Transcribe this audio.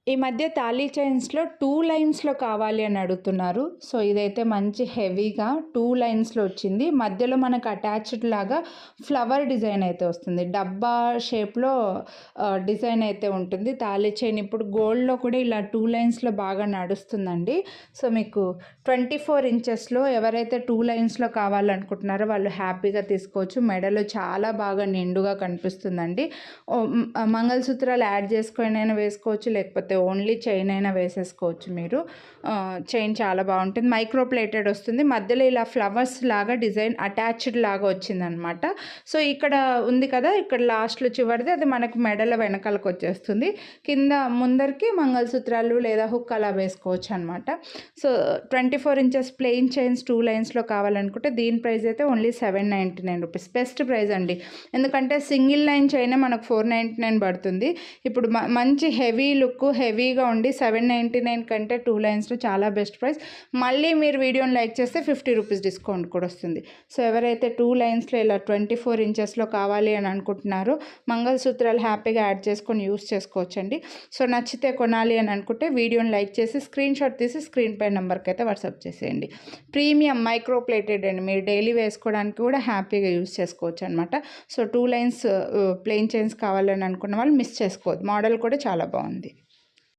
ఈ మధ్య తాళీ చైన్స్‌లో 2 లైన్స్‌లో కావాలి అని అడుగుతున్నారు. సో, ఇదైతే మంచి హెవీగా 2 లైన్స్‌లో వచ్చింది. మధ్యలో మనకు అటాచ్డ్ లాగా ఫ్లవర్ డిజైన్ అయితే వస్తుంది. డబ్బా షేప్‌లో డిజైన్ అయితే ఉంటుంది. తాళీ చైన్ ఇప్పుడు గోల్డ్‌లో కూడా ఇలా 2 లైన్స్‌లో బాగా నడుస్తుందండి. సో, మీకు 24 ఇంచెస్‌లో ఎవరైతే 2 లైన్స్‌లో కావాలనుకుంటున్నారో వాళ్ళు హ్యాపీగా తీసుకోవచ్చు. మెడలో చాలా బాగా నిండుగా కనిపిస్తుందండి. మంగళసూత్రాలు యాడ్ చేసుకొనైనా వేసుకోవచ్చు, లేకపోతే ఓన్లీ చైన్ అయినా వేసేసుకోవచ్చు మీరు. చైన్ చాలా బాగుంటుంది. మైక్రో ప్లేటెడ్ వస్తుంది. మధ్యలో ఇలా ఫ్లవర్స్ లాగా డిజైన్ అటాచ్డ్ లాగా వచ్చిందనమాట. సో, ఇక్కడ ఉంది కదా, ఇక్కడ లాస్ట్లో చివరిది అది మనకు మెడల వెనకాలకు వచ్చేస్తుంది. కింద ముందరికి మంగళసూత్రాలు లేదా హుక్ అలా వేసుకోవచ్చు అనమాట. సో, 24 ఇంచెస్ ప్లెయిన్ చైన్స్ 2 లైన్స్లో కావాలనుకుంటే దీని ప్రైస్ అయితే ఓన్లీ 799 రూపీస్. బెస్ట్ ప్రైస్ అండి. ఎందుకంటే సింగిల్ లైన్ చైనే మనకు 499 పడుతుంది. ఇప్పుడు మంచి హెవీ లుక్ హెవీగా ఉండి 799 కంటే 2 లైన్స్లో చాలా బెస్ట్ ప్రైస్. మళ్ళీ మీరు వీడియోని లైక్ చేస్తే 50 రూపీస్ డిస్కౌంట్ కూడా వస్తుంది. సో, ఎవరైతే 2 లైన్స్లో ఇలా 24 ఇంచెస్లో కావాలి అని అనుకుంటున్నారో మంగళసూత్రాలు హ్యాపీగా యాడ్ చేసుకొని యూస్ చేసుకోవచ్చండి. సో, నచ్చితే కొనాలి అని అనుకుంటే వీడియోని లైక్ చేసి స్క్రీన్ షాట్ తీసి స్క్రీన్ పై నెంబర్కి అయితే వాట్సాప్ చేసేయండి. ప్రీమియం మైక్రో ప్లేటెడ్ అండి. మీరు డైలీ వేసుకోవడానికి కూడా హ్యాపీగా యూస్ చేసుకోవచ్చు అనమాట. సో, 2 లైన్స్ ప్లెయిన్ చైన్స్ కావాలని అనుకున్న వాళ్ళు మిస్ చేసుకోవద్దు. మోడల్ కూడా చాలా బాగుంది.